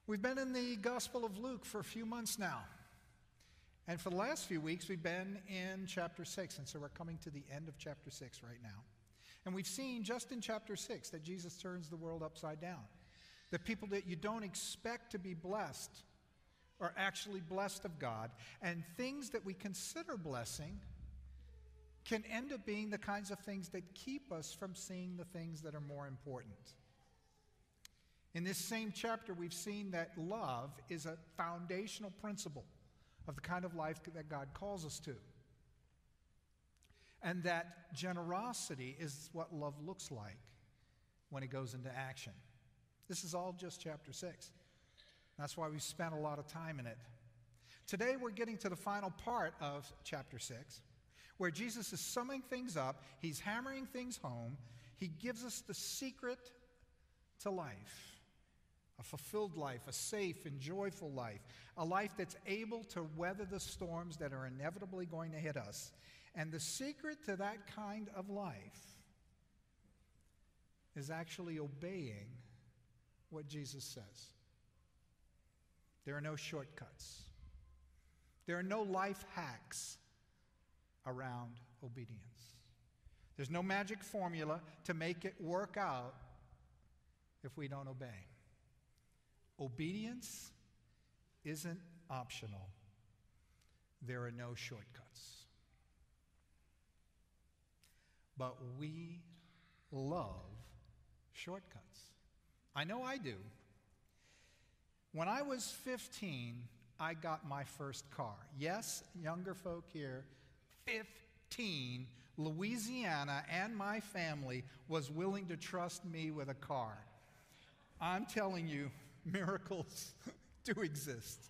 We've been in the Gospel of Luke for a few months now. And for the last few weeks, we've been in chapter 6. And so we're coming to the end of chapter 6 right now. And we've seen just in chapter 6 that Jesus turns the world upside down. The people that you don't expect to be blessed are actually blessed of God. And things that we consider blessing can end up being the kinds of things that keep us from seeing the things that are more important. In this same chapter, we've seen that love is a foundational principle of the kind of life that God calls us to. And that generosity is what love looks like when it goes into action. This is all just chapter 6. That's why we've spent a lot of time in it. Today, we're getting to the final part of chapter 6, where Jesus is summing things up. He's hammering things home. He gives us the secret to life. A fulfilled life, a safe and joyful life, a life that's able to weather the storms that are inevitably going to hit us. And the secret to that kind of life is actually obeying what Jesus says. There are no shortcuts. There are no life hacks around obedience. There's no magic formula to make it work out if we don't obey. Obedience isn't optional. There are no shortcuts. But we love shortcuts. I know I do. When I was 15, I got my first car. Yes, younger folk here, 15, Louisiana and my family was willing to trust me with a car. I'm telling you, miracles do exist.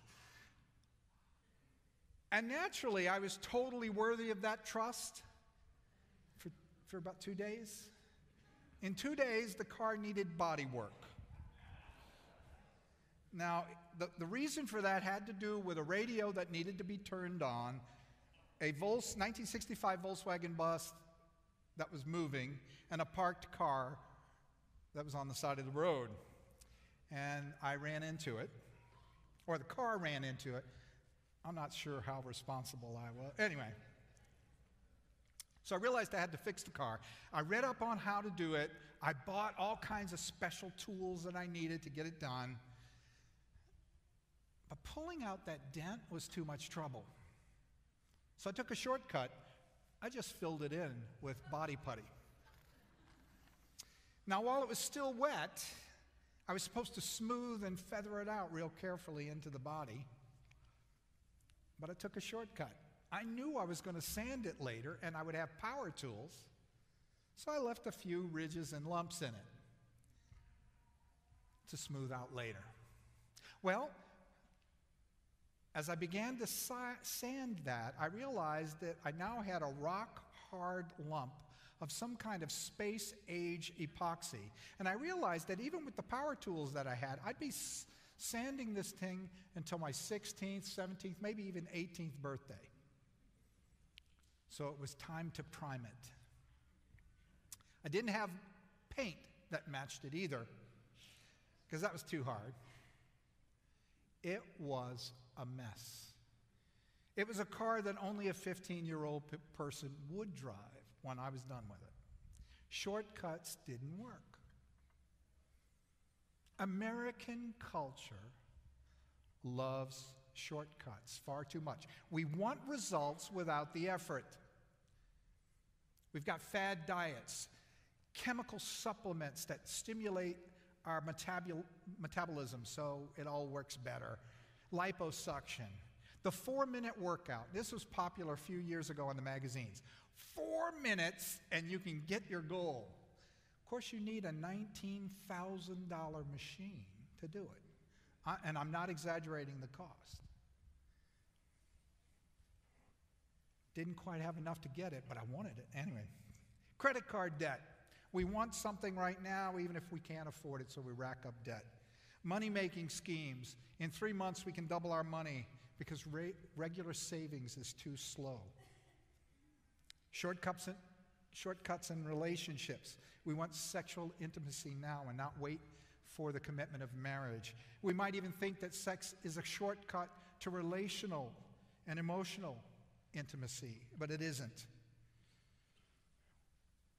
And naturally, I was totally worthy of that trust for about 2 days. In 2 days, the car needed body work. Now, the reason for that had to do with a radio that needed to be turned on, a 1965 Volkswagen bus that was moving, and a parked car that was on the side of the road. And I ran into it, or the car ran into it. I'm not sure how responsible I was. Anyway, so I realized I had to fix the car. I read up on how to do it. I bought all kinds of special tools that I needed to get it done. But pulling out that dent was too much trouble. So I took a shortcut. I just filled it in with body putty. Now, while it was still wet, I was supposed to smooth and feather it out real carefully into the body, but I took a shortcut. I knew I was going to sand it later, and I would have power tools, so I left a few ridges and lumps in it to smooth out later. Well, as I began to sand that, I realized that I now had a rock-hard lump of some kind of space-age epoxy. And I realized that even with the power tools that I had, I'd be sanding this thing until my 16th, 17th, maybe even 18th birthday. So it was time to prime it. I didn't have paint that matched it either, because that was too hard. It was a mess. It was a car that only a 15-year-old person would drive when I was done with it. Shortcuts didn't work. American culture loves shortcuts far too much. We want results without the effort. We've got fad diets, chemical supplements that stimulate our metabolism so it all works better, liposuction. The 4-minute workout. This was popular a few years ago in the magazines. 4 minutes and you can get your goal. Of course, you need a $19,000 machine to do it. And I'm not exaggerating the cost. Didn't quite have enough to get it, but I wanted it anyway. Credit card debt. We want something right now, even if we can't afford it, so we rack up debt. Money-making schemes. In 3 months, we can double our money because regular savings is too slow. Shortcuts in relationships. We want sexual intimacy now and not wait for the commitment of marriage. We might even think that sex is a shortcut to relational and emotional intimacy, but it isn't.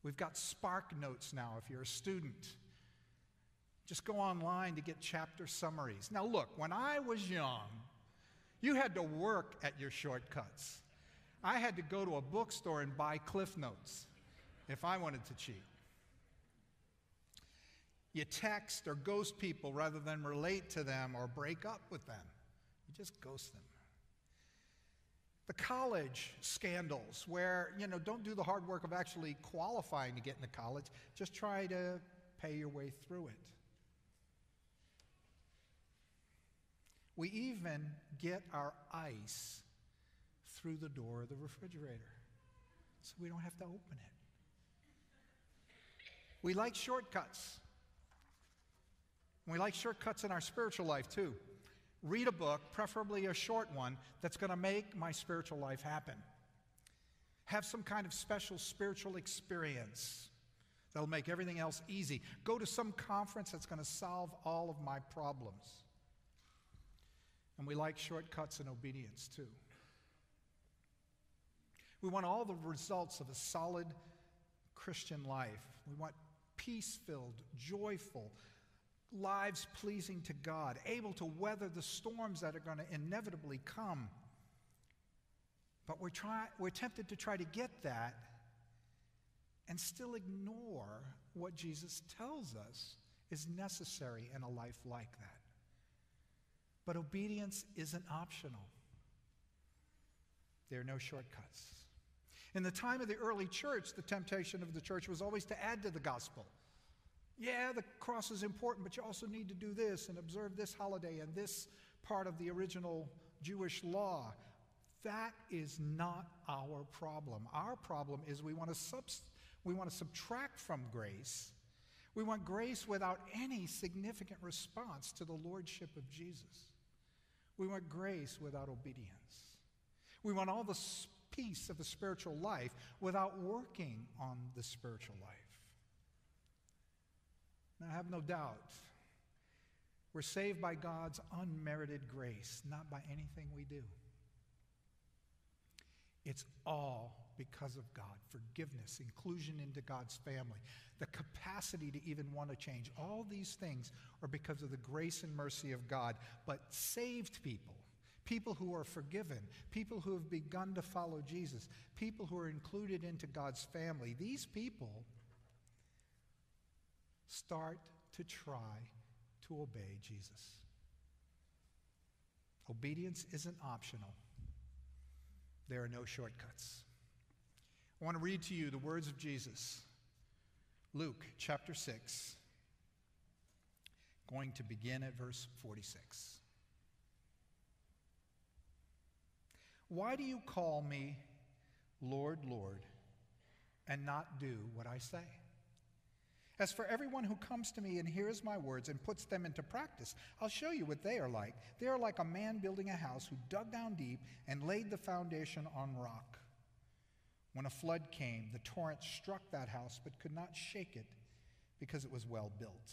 We've got Spark Notes now if you're a student. Just go online to get chapter summaries. Now look, when I was young, you had to work at your shortcuts. I had to go to a bookstore and buy Cliff Notes if I wanted to cheat. You text or ghost people rather than relate to them or break up with them. You just ghost them. The college scandals where, don't do the hard work of actually qualifying to get into college. Just try to pay your way through it. We even get our ice through the door of the refrigerator so we don't have to open it. We like shortcuts. We like shortcuts in our spiritual life too. Read a book, preferably a short one, that's going to make my spiritual life happen. Have some kind of special spiritual experience that'll make everything else easy. Go to some conference that's going to solve all of my problems. And we like shortcuts and obedience too. We want all the results of a solid Christian life. We want peace-filled, joyful lives pleasing to God, able to weather the storms that are going to inevitably come. But we're tempted to try to get that and still ignore what Jesus tells us is necessary in a life like that. But obedience isn't optional. There are no shortcuts. In the time of the early church, the temptation of the church was always to add to the gospel. Yeah, the cross is important, but you also need to do this and observe this holiday and this part of the original Jewish law. That is not our problem. Our problem is we want to subtract from grace. We want grace without any significant response to the lordship of Jesus. We want grace without obedience. We want all the peace of the spiritual life without working on the spiritual life. Now, I have no doubt we're saved by God's unmerited grace, not by anything we do. It's all because of God. Forgiveness, inclusion into God's family, the capacity to even want to change. All these things are because of the grace and mercy of God. But saved people, people who are forgiven, people who have begun to follow Jesus, people who are included into God's family, these people start to try to obey Jesus. Obedience isn't optional. There are no shortcuts. I want to read to you the words of Jesus. Luke chapter 6, going to begin at verse 46. Why do you call me Lord, Lord, and not do what I say? As for everyone who comes to me and hears my words and puts them into practice, I'll show you what they are like. They are like a man building a house who dug down deep and laid the foundation on rock. When a flood came, the torrent struck that house but could not shake it because it was well built.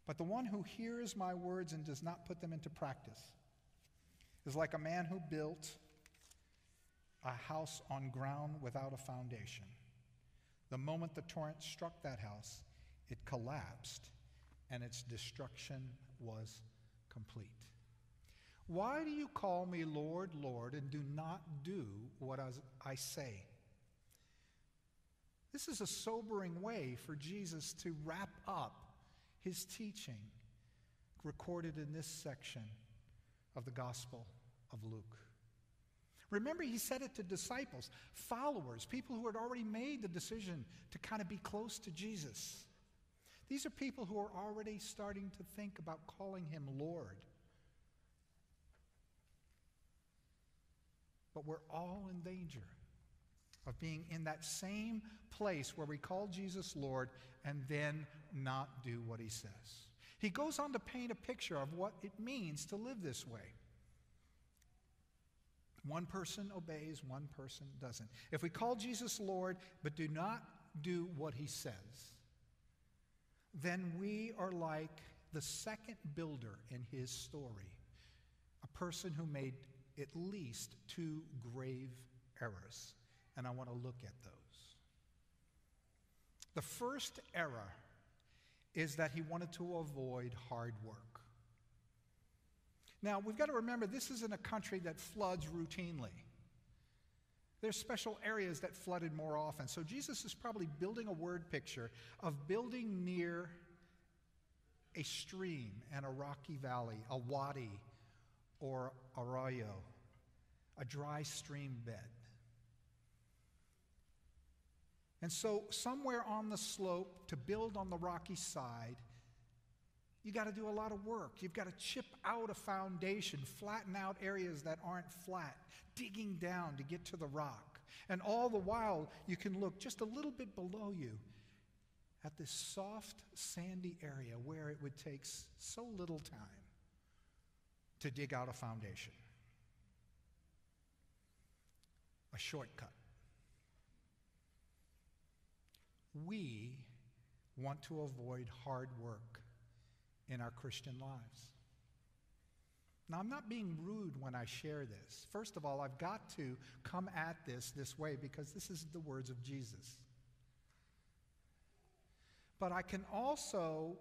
But the one who hears my words and does not put them into practice is like a man who built a house on ground without a foundation. The moment the torrent struck that house, it collapsed, and its destruction was complete. Why do you call me Lord, Lord, and do not do what I say? This is a sobering way for Jesus to wrap up his teaching recorded in this section of the Gospel of Luke. Remember, he said it to disciples, followers, people who had already made the decision to kind of be close to Jesus. These are people who are already starting to think about calling him Lord. But we're all in danger of being in that same place where we call Jesus Lord and then not do what he says. He goes on to paint a picture of what it means to live this way. One person obeys, one person doesn't. If we call Jesus Lord but do not do what he says, then we are like the second builder in his story, a person who made at least 2 grave errors. And I want to look at those. The first error is that he wanted to avoid hard work. Now, we've got to remember, this is in a country that floods routinely. There's special areas that flooded more often. So Jesus is probably building a word picture of building near a stream and a rocky valley, a wadi or arroyo, a dry stream bed. And so somewhere on the slope, to build on the rocky side, you got to do a lot of work. You've got to chip out a foundation, flatten out areas that aren't flat, digging down to get to the rock. And all the while, you can look just a little bit below you at this soft, sandy area where it would take so little time to dig out a foundation. A shortcut. We want to avoid hard work in our Christian lives. Now, I'm not being rude when I share this. First of all, I've got to come at this way because this is the words of Jesus. But I can also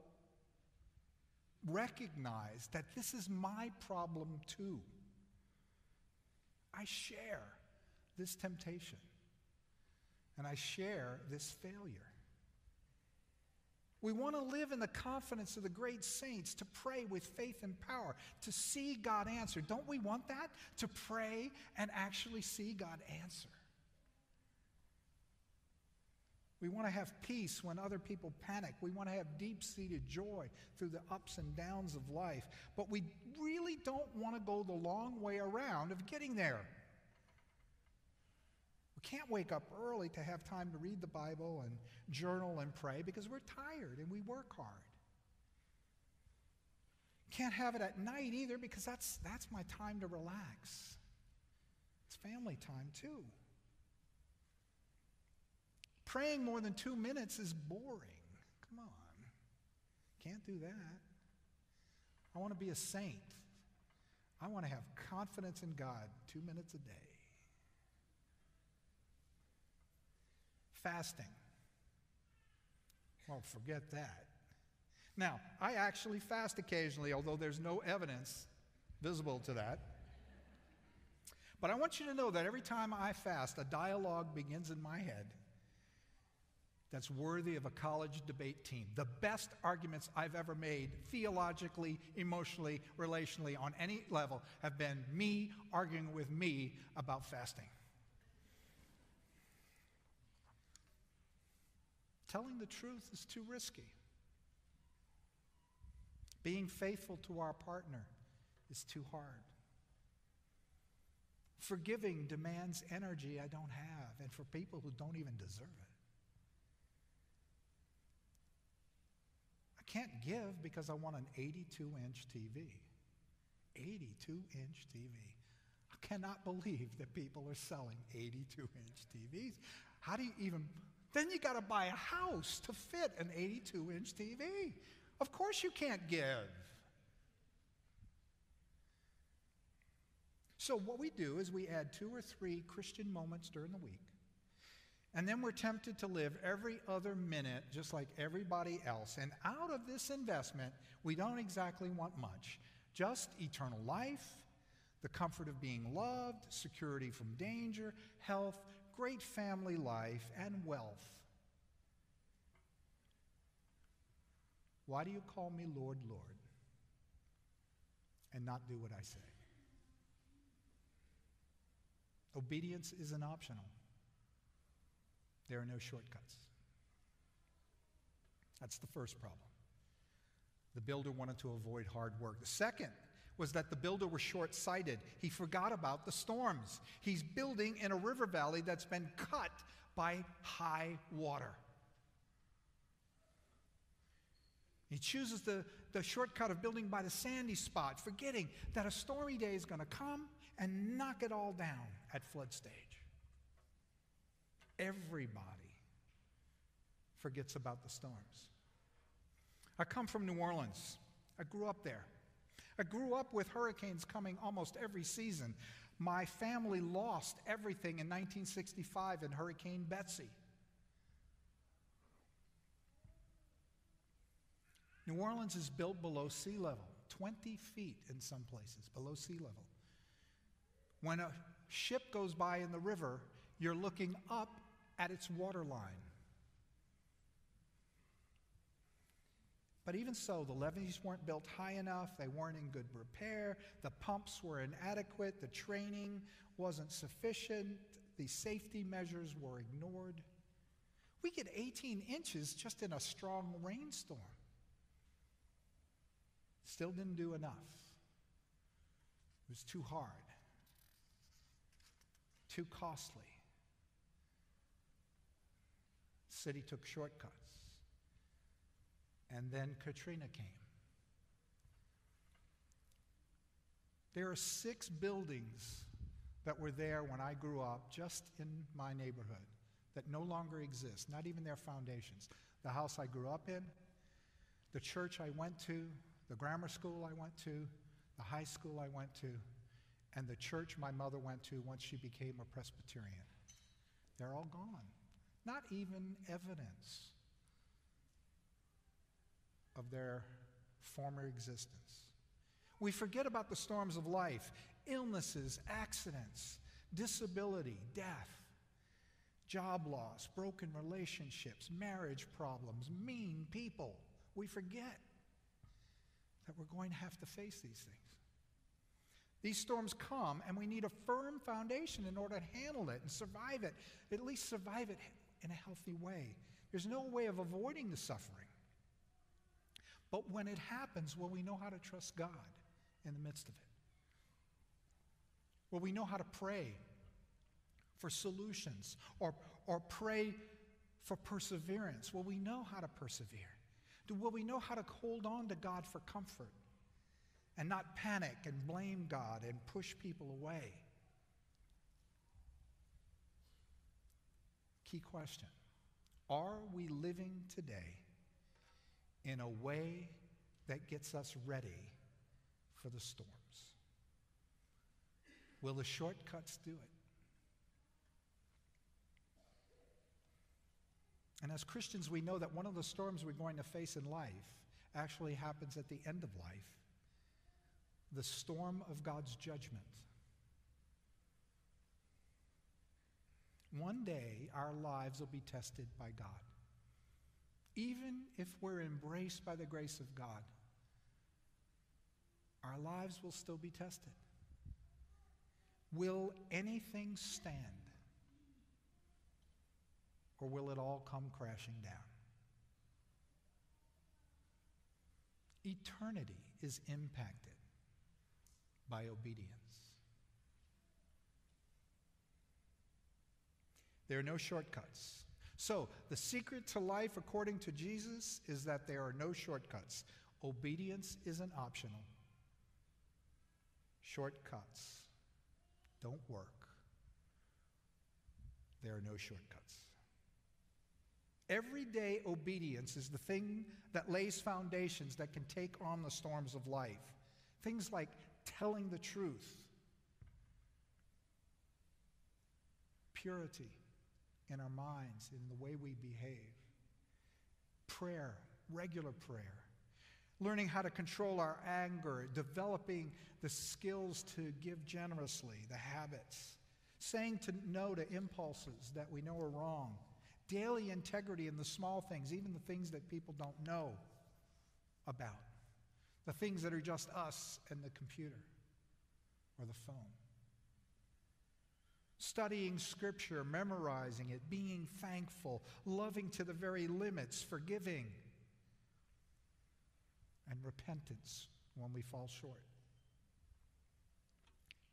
recognize that this is my problem too. I share this temptation. And I share this failure. We want to live in the confidence of the great saints, to pray with faith and power, to see God answer. Don't we want that? To pray and actually see God answer. We want to have peace when other people panic. We want to have deep-seated joy through the ups and downs of life. But we really don't want to go the long way around of getting there. We can't wake up early to have time to read the Bible and journal and pray because we're tired and we work hard. Can't have it at night either because that's my time to relax. It's family time too. Praying more than 2 minutes is boring. Come on. Can't do that. I want to be a saint. I want to have confidence in God 2 minutes a day. Fasting. Well, forget that. Now, I actually fast occasionally, although there's no evidence visible to that. But I want you to know that every time I fast, a dialogue begins in my head that's worthy of a college debate team. The best arguments I've ever made, theologically, emotionally, relationally, on any level, have been me arguing with me about fasting. Telling the truth is too risky. Being faithful to our partner is too hard. Forgiving demands energy I don't have, and for people who don't even deserve it. I can't give because I want an 82-inch TV. 82-inch TV. I cannot believe that people are selling 82-inch TVs. How do you even... Then you got to buy a house to fit an 82-inch TV. Of course you can't give. So what we do is we add 2 or 3 Christian moments during the week. And then we're tempted to live every other minute just like everybody else. And out of this investment, we don't exactly want much. Just eternal life, the comfort of being loved, security from danger, health, great family life, and wealth. Why do you call me Lord, Lord, and not do what I say? Obedience isn't optional. There are no shortcuts. That's the first problem. The builder wanted to avoid hard work. The second was that the builder was short-sighted. He forgot about the storms. He's building in a river valley that's been cut by high water. He chooses the shortcut of building by the sandy spot, forgetting that a stormy day is going to come and knock it all down at flood stage. Everybody forgets about the storms. I come from New Orleans. I grew up there. I grew up with hurricanes coming almost every season. My family lost everything in 1965 in Hurricane Betsy. New Orleans is built below sea level, 20 feet in some places, below sea level. When a ship goes by in the river, you're looking up at its waterline. But even so, the levees weren't built high enough, they weren't in good repair, the pumps were inadequate, the training wasn't sufficient, the safety measures were ignored. We get 18 inches just in a strong rainstorm. Still didn't do enough. It was too hard, too costly. The city took shortcuts. And then Katrina came. There are 6 buildings that were there when I grew up, just in my neighborhood, that no longer exist, not even their foundations. The house I grew up in, the church I went to, the grammar school I went to, the high school I went to, and the church my mother went to once she became a Presbyterian. They're all gone. Not even evidence of their former existence. We forget about the storms of life, illnesses, accidents, disability, death, job loss, broken relationships, marriage problems, mean people. We forget that we're going to have to face these things. These storms come, and we need a firm foundation in order to handle it and survive it, at least survive it in a healthy way. There's no way of avoiding the suffering. But when it happens, will we know how to trust God in the midst of it? Will we know how to pray for solutions or pray for perseverance? Will we know how to persevere? Will we know how to hold on to God for comfort and not panic and blame God and push people away? Key question. Are we living today in a way that gets us ready for the storms? Will the shortcuts do it? And as Christians, we know that one of the storms we're going to face in life actually happens at the end of life, the storm of God's judgment. One day, our lives will be tested by God. Even if we're embraced by the grace of God, our lives will still be tested. Will anything stand? Or will it all come crashing down? Eternity is impacted by obedience. There are no shortcuts. So, the secret to life according to Jesus is that there are no shortcuts. Obedience isn't optional. Shortcuts don't work. There are no shortcuts. Everyday obedience is the thing that lays foundations that can take on the storms of life. Things like telling the truth, purity in our minds, in the way we behave, prayer, regular prayer, learning how to control our anger, developing the skills to give generously, the habits, saying no to impulses that we know are wrong, daily integrity in the small things, even the things that people don't know about, the things that are just us and the computer or the phone. Studying Scripture, memorizing it, being thankful, loving to the very limits, forgiving, and repentance when we fall short.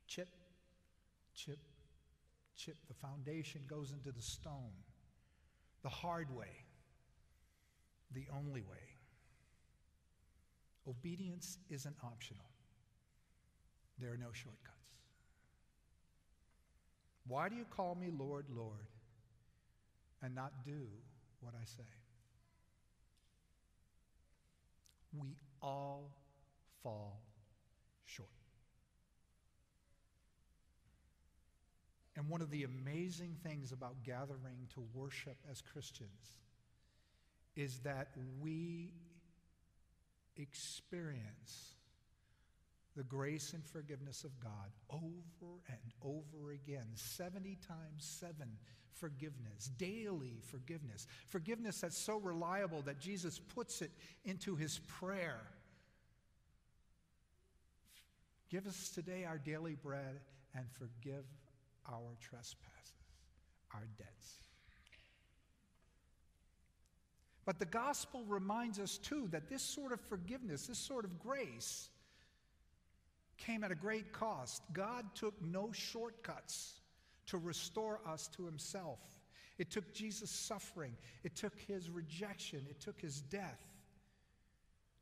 Chip, chip, chip. The foundation goes into the stone. The hard way, the only way. Obedience isn't optional. There are no shortcuts. Why do you call me Lord, Lord, and not do what I say? We all fall short. And one of the amazing things about gathering to worship as Christians is that we experience the grace and forgiveness of God over and over again. 70 times 7 forgiveness, daily forgiveness. Forgiveness that's so reliable that Jesus puts it into his prayer. Give us today our daily bread and forgive our trespasses, our debts. But the gospel reminds us too that this sort of forgiveness, this sort of grace, came at a great cost. God took no shortcuts to restore us to himself. It took Jesus' suffering. It took his rejection. It took his death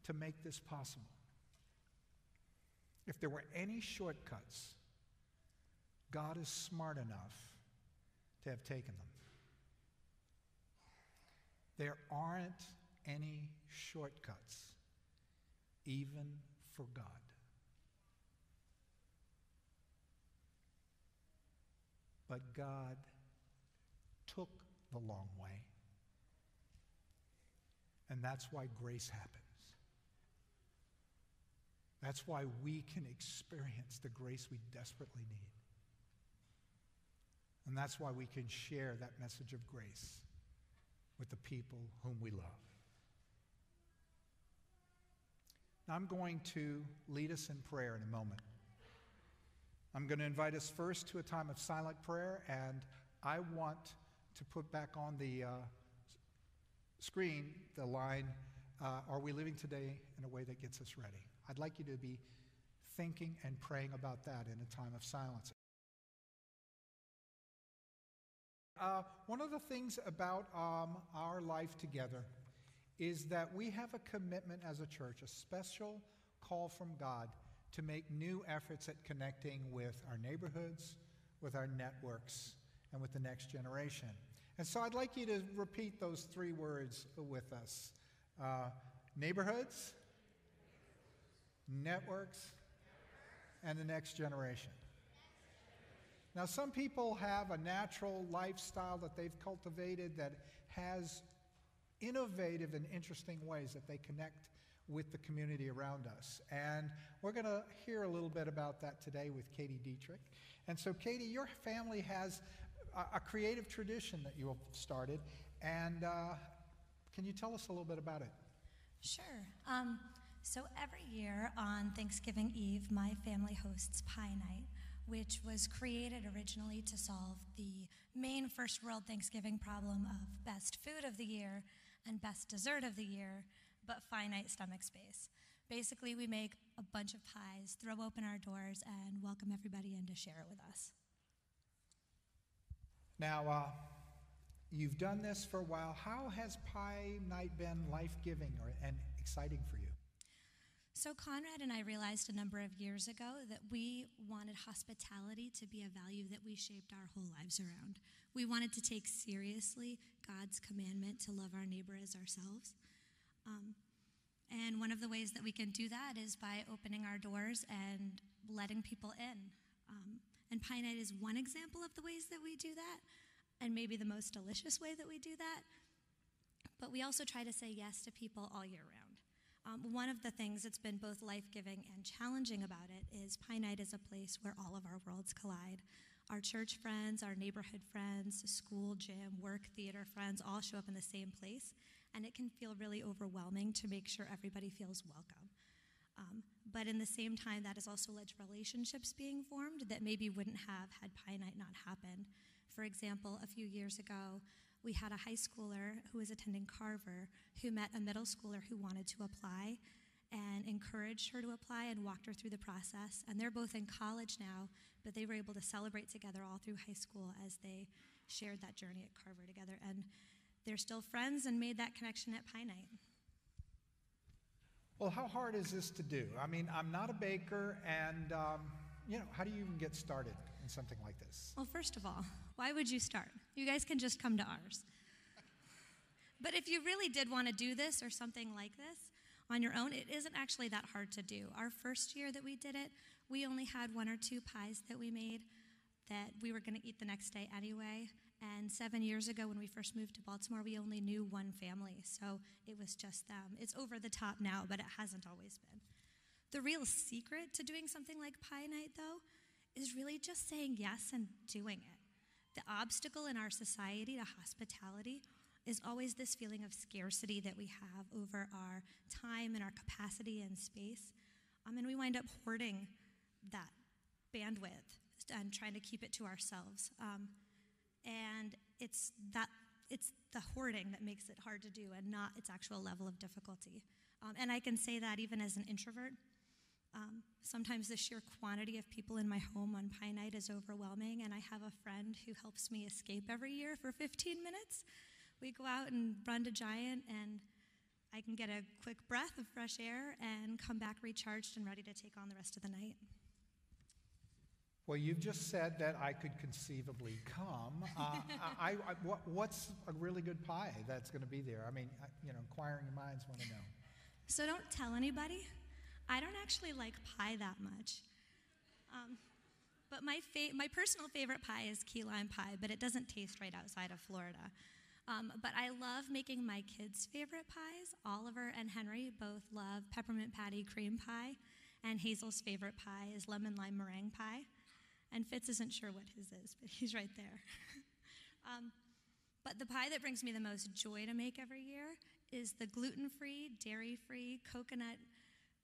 to make this possible. If there were any shortcuts, God is smart enough to have taken them. There aren't any shortcuts, even for God. But God took the long way. And that's why grace happens. That's why we can experience the grace we desperately need. And that's why we can share that message of grace with the people whom we love. Now I'm going to lead us in prayer in a moment. I'm going to invite us first to a time of silent prayer, and I want to put back on the screen the line, are we living today in a way that gets us ready? I'd like you to be thinking and praying about that in a time of silence. One of the things about our life together is that we have a commitment as a church, a special call from God to make new efforts at connecting with our neighborhoods, with our networks, and with the next generation. And so I'd like you to repeat those 3 words with us. Neighborhoods, networks, and the next generation. Now, some people have a natural lifestyle that they've cultivated that has innovative and interesting ways that they connect with the community around us. And we're going to hear a little bit about that today with Katie Dietrich. And so, Katie, your family has a creative tradition that you have started. And can you tell us a little bit about it? Sure. So every year on Thanksgiving Eve, my family hosts Pie Night, which was created originally to solve the main first world Thanksgiving problem of best food of the year and best dessert of the year, but finite stomach space. Basically, we make a bunch of pies, throw open our doors, and welcome everybody in to share it with us. Now, you've done this for a while. How has Pie Night been life-giving and exciting for you? So Conrad and I realized a number of years ago that we wanted hospitality to be a value that we shaped our whole lives around. We wanted to take seriously God's commandment to love our neighbor as ourselves. And one of the ways that we can do that is by opening our doors and letting people in. And Pie Night is one example of the ways that we do that, and maybe the most delicious way that we do that. But we also try to say yes to people all year round. One of the things that's been both life-giving and challenging about it is Pie Night is a place where all of our worlds collide. Our church friends, our neighborhood friends, school, gym, work, theater friends all show up in the same place, and it can feel really overwhelming to make sure everybody feels welcome. But in the same time, that has also led to relationships being formed that maybe wouldn't have had Pie Night not happened. For example, a few years ago, we had a high schooler who was attending Carver who met a middle schooler who wanted to apply and encouraged her to apply and walked her through the process. And they're both in college now, but they were able to celebrate together all through high school as they shared that journey at Carver together. And they're still friends and made that connection at Pie Night. Well, how hard is this to do? I mean, I'm not a baker, and, how do you even get started in something like this? Well, first of all, why would you start? You guys can just come to ours. But if you really did want to do this or something like this, on your own, it isn't actually that hard to do. Our first year that we did it, we only had 1 or 2 pies that we made that we were going to eat the next day anyway. And 7 years ago when we first moved to Baltimore, we only knew 1 family, so it was just them. It's over the top now, but it hasn't always been. The real secret to doing something like Pie Night, though, is really just saying yes and doing it. The obstacle in our society to hospitality is always this feeling of scarcity that we have over our time and our capacity and space. And we wind up hoarding that bandwidth and trying to keep it to ourselves. And it's the hoarding that makes it hard to do and not its actual level of difficulty. And I can say that even as an introvert. Sometimes the sheer quantity of people in my home on Pie Night is overwhelming, and I have a friend who helps me escape every year for 15 minutes. We go out and run to Giant, and I can get a quick breath of fresh air and come back recharged and ready to take on the rest of the night. Well, you've just said that I could conceivably come. What's a really good pie that's going to be there? I mean, inquiring minds want to know. So don't tell anybody. I don't actually like pie that much. But my personal favorite pie is key lime pie, but it doesn't taste right outside of Florida. But I love making my kids' favorite pies. Oliver and Henry both love peppermint patty cream pie, and Hazel's favorite pie is lemon lime meringue pie. And Fitz isn't sure what his is, but he's right there. But the pie that brings me the most joy to make every year is the gluten-free, dairy-free, coconut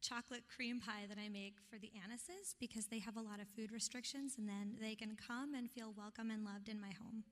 chocolate cream pie that I make for the Annises, because they have a lot of food restrictions, and then they can come and feel welcome and loved in my home.